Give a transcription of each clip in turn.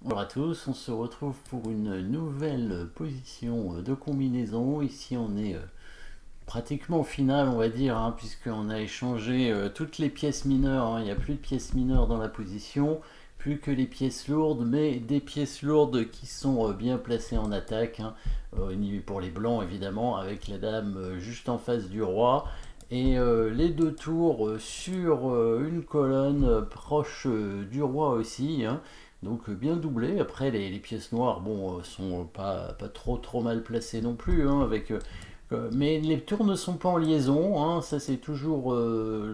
Bonjour à tous, on se retrouve pour une nouvelle position de combinaison. Ici on est pratiquement au final, on va dire, hein, puisqu'on a échangé toutes les pièces mineures, hein. Il n'y a plus de pièces mineures dans la position, plus que les pièces lourdes, mais des pièces lourdes qui sont bien placées en attaque, hein, pour les blancs évidemment, avec la dame juste en face du roi. Et les deux tours sur une colonne proche du roi aussi, hein. Donc bien doublé. Après les pièces noires, bon, sont pas trop mal placées non plus, hein, mais les tours ne sont pas en liaison, hein. Ça c'est toujours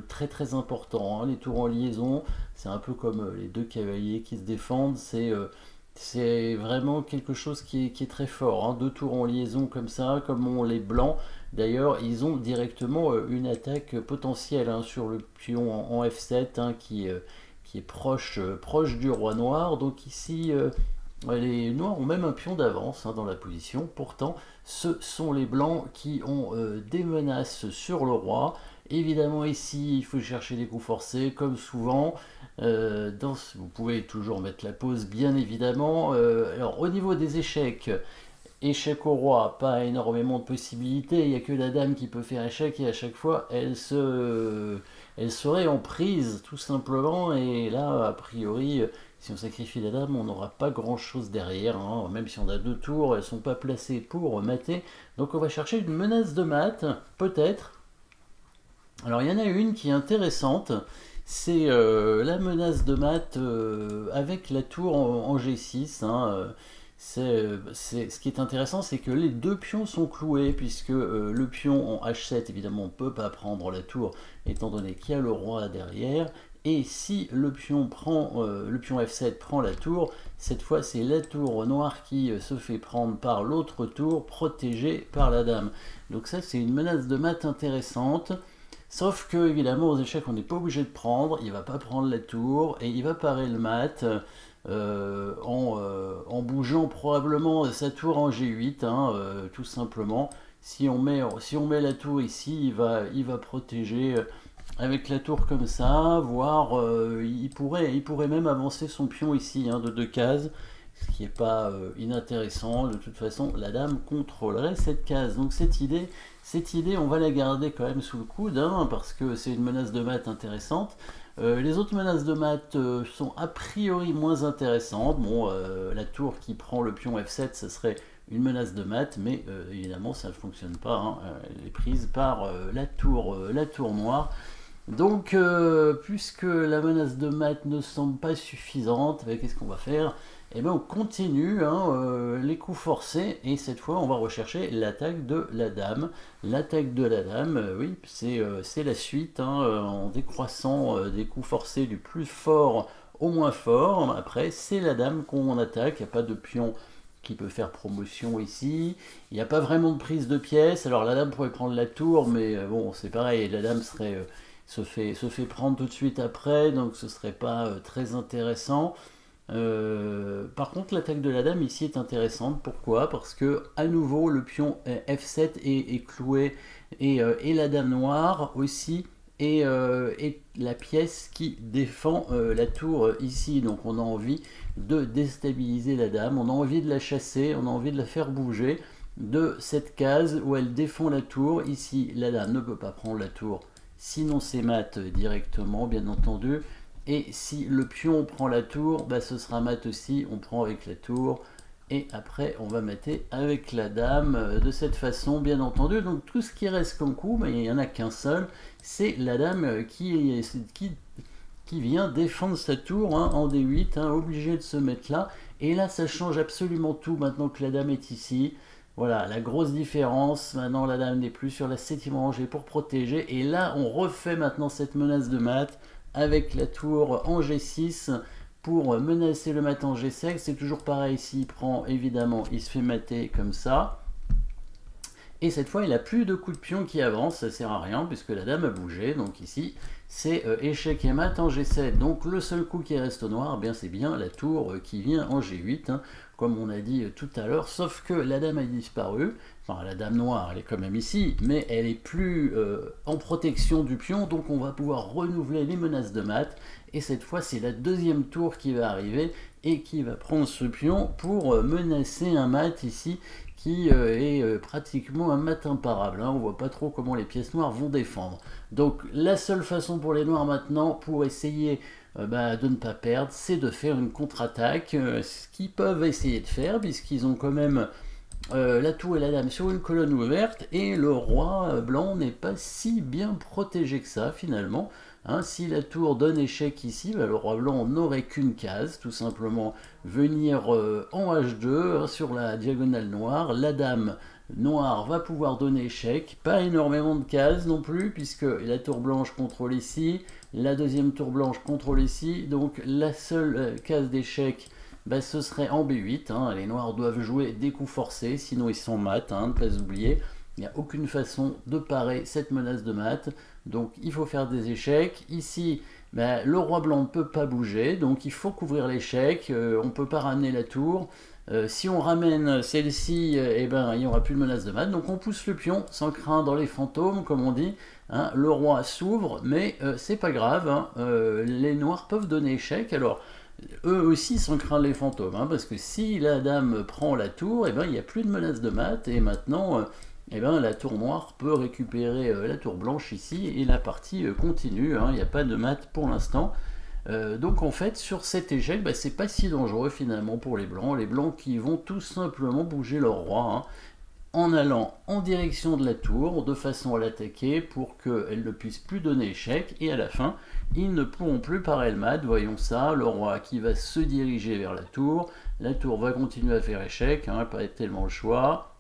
très important, hein. Les tours en liaison, c'est un peu comme les deux cavaliers qui se défendent. C'est vraiment quelque chose qui est très fort, hein. Deux tours en liaison comme ça, comme ont les blancs. D'ailleurs, ils ont directement une attaque potentielle, hein, sur le pion en F7, hein, qui est proche du roi noir. Donc ici, les noirs ont même un pion d'avance, hein, dans la position. Pourtant, ce sont les blancs qui ont des menaces sur le roi. Évidemment, ici, il faut chercher des coups forcés, comme souvent. Vous pouvez toujours mettre la pause, bien évidemment. Alors, au niveau des échecs, échec au roi, pas énormément de possibilités. Il n'y a que la dame qui peut faire échec et à chaque fois, elle serait en prise, tout simplement. Et là, a priori, si on sacrifie la dame, on n'aura pas grand chose derrière, hein. Même si on a deux tours, elles ne sont pas placées pour mater. Donc on va chercher une menace de mat, peut-être. Alors il y en a une qui est intéressante, c'est la menace de mat avec la tour en G6, hein. Ce qui est intéressant, c'est que les deux pions sont cloués, puisque le pion en H7, évidemment, on ne peut pas prendre la tour, étant donné qu'il y a le roi derrière. Et si le pion F7 prend la tour, cette fois c'est la tour noire qui se fait prendre par l'autre tour, protégée par la dame. Donc ça c'est une menace de mat intéressante. Sauf que, évidemment, aux échecs, on n'est pas obligé de prendre. Il va pas prendre la tour et il va parer le mat en bougeant probablement sa tour en G8, hein, tout simplement. Si on met la tour ici, il va protéger avec la tour comme ça, voire il pourrait même avancer son pion ici, hein, de 2 cases, ce qui n'est pas inintéressant. De toute façon, la dame contrôlerait cette case. Donc cette idée, on va la garder quand même sous le coude, hein, parce que c'est une menace de mat intéressante. Les autres menaces de mat sont a priori moins intéressantes. Bon, la tour qui prend le pion F7, ce serait une menace de mat, mais évidemment ça ne fonctionne pas, hein. Elle est prise par la tour noire. Donc, puisque la menace de mat ne semble pas suffisante, qu'est-ce qu'on va faire? Eh bien, on continue, hein, les coups forcés, et cette fois, on va rechercher l'attaque de la dame. L'attaque de la dame, oui, c'est la suite, hein, en décroissant des coups forcés du plus fort au moins fort. Après, c'est la dame qu'on attaque, il n'y a pas de pion qui peut faire promotion ici. Il n'y a pas vraiment de prise de pièces. Alors, la dame pourrait prendre la tour, mais bon, c'est pareil, la dame se fait prendre tout de suite après, donc ce serait pas très intéressant. Par contre, l'attaque de la dame ici est intéressante. Pourquoi? Parce que à nouveau le pion F7 est cloué, et la dame noire aussi est la pièce qui défend la tour ici. Donc on a envie de déstabiliser la dame, on a envie de la chasser, on a envie de la faire bouger de cette case où elle défend la tour. Ici la dame ne peut pas prendre la tour, sinon c'est mat directement, bien entendu. Et si le pion prend la tour, bah ce sera mat aussi, on prend avec la tour. Et après, on va mater avec la dame de cette façon, bien entendu. Donc tout ce qui reste comme coup, bah, il n'y en a qu'un seul, c'est la dame qui vient défendre sa tour, hein, en D8, hein, obligé de se mettre là. Et là, ça change absolument tout maintenant que la dame est ici. Voilà, la grosse différence. Maintenant, la dame n'est plus sur la 7e rangée pour protéger. Et là, on refait maintenant cette menace de mat avec la tour en G6 pour menacer le mat en G5. C'est toujours pareil, s'il prend, évidemment, il se fait mater comme ça. Et cette fois, il n'a plus de coups de pion qui avancent, ça sert à rien puisque la dame a bougé. Donc ici, c'est échec et mat en G7. Donc le seul coup qui reste au noir, c'est bien la tour qui vient en G8, hein, comme on a dit tout à l'heure. Sauf que la dame a disparu. Enfin, la dame noire, elle est quand même ici, mais elle est plus en protection du pion. Donc on va pouvoir renouveler les menaces de mat. Et cette fois, c'est la deuxième tour qui va arriver. et qui va prendre ce pion pour menacer un mat ici qui est pratiquement un mat imparable. Hein. On voit pas trop comment les pièces noires vont défendre. Donc la seule façon pour les noirs maintenant, pour essayer de ne pas perdre, c'est de faire une contre-attaque, ce qu'ils peuvent essayer de faire, puisqu'ils ont quand même la tour et la dame sur une colonne ouverte, et le roi blanc n'est pas si bien protégé que ça finalement. Hein, si la tour donne échec ici, le roi blanc n'aurait qu'une case, tout simplement venir en H2 hein, sur la diagonale noire. La dame noire va pouvoir donner échec, pas énormément de cases non plus, puisque la tour blanche contrôle ici, la deuxième tour blanche contrôle ici, donc la seule case d'échec, ce serait en B8, hein. Les noirs doivent jouer des coups forcés, sinon ils sont mat, hein, ne pas oublier. Il n'y a aucune façon de parer cette menace de mat, donc il faut faire des échecs. Ici, le roi blanc ne peut pas bouger, donc il faut couvrir l'échec, on ne peut pas ramener la tour. Si on ramène celle-ci, il n'y aura plus de menace de mat, donc on pousse le pion sans craindre les fantômes, comme on dit. Hein. Le roi s'ouvre, mais c'est pas grave, hein. Les noirs peuvent donner échec, alors eux aussi sans craindre les fantômes, hein, parce que si la dame prend la tour, il n'y a plus de menace de mat, et maintenant la tour noire peut récupérer la tour blanche ici, et la partie continue, hein. Il n'y a pas de mat pour l'instant. Donc en fait sur cet échec, c'est pas si dangereux finalement pour les blancs qui vont tout simplement bouger leur roi, hein, en allant en direction de la tour de façon à l'attaquer pour qu'elle ne puisse plus donner échec, et à la fin ils ne pourront plus parer le mat. Voyons ça, le roi qui va se diriger vers la tour va continuer à faire échec, hein, pas tellement le choix.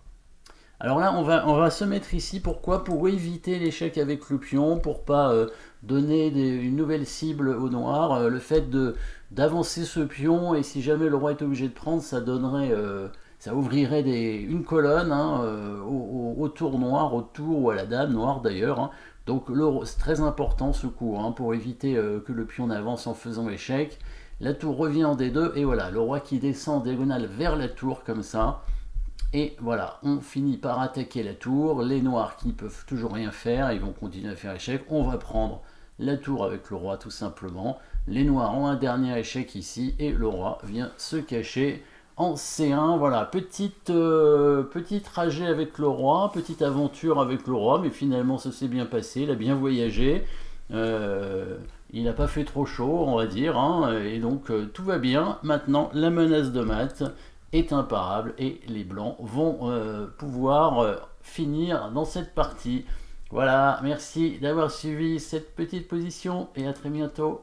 Alors là, on va se mettre ici, pourquoi? Pour éviter l'échec avec le pion, pour pas donner une nouvelle cible au noir. Le fait d'avancer ce pion, et si jamais le roi est obligé de prendre, ça donnerait, ça ouvrirait une colonne hein, au tour noir, au tour ou à la dame noire d'ailleurs. Hein. Donc c'est très important ce coup, hein, pour éviter que le pion n'avance en faisant échec. La tour revient en D2, et voilà, le roi qui descend en diagonale vers la tour comme ça. Et voilà, on finit par attaquer la tour. Les noirs qui ne peuvent toujours rien faire, ils vont continuer à faire échec. On va prendre la tour avec le roi tout simplement. Les noirs ont un dernier échec ici, et le roi vient se cacher en C1. Voilà, petit trajet avec le roi, petite aventure avec le roi, mais finalement ça s'est bien passé, il a bien voyagé. Il n'a pas fait trop chaud, on va dire, hein, et donc tout va bien. Maintenant, la menace de mat est imparable, et les blancs vont pouvoir finir dans cette partie. Voilà, merci d'avoir suivi cette petite position, et à très bientôt.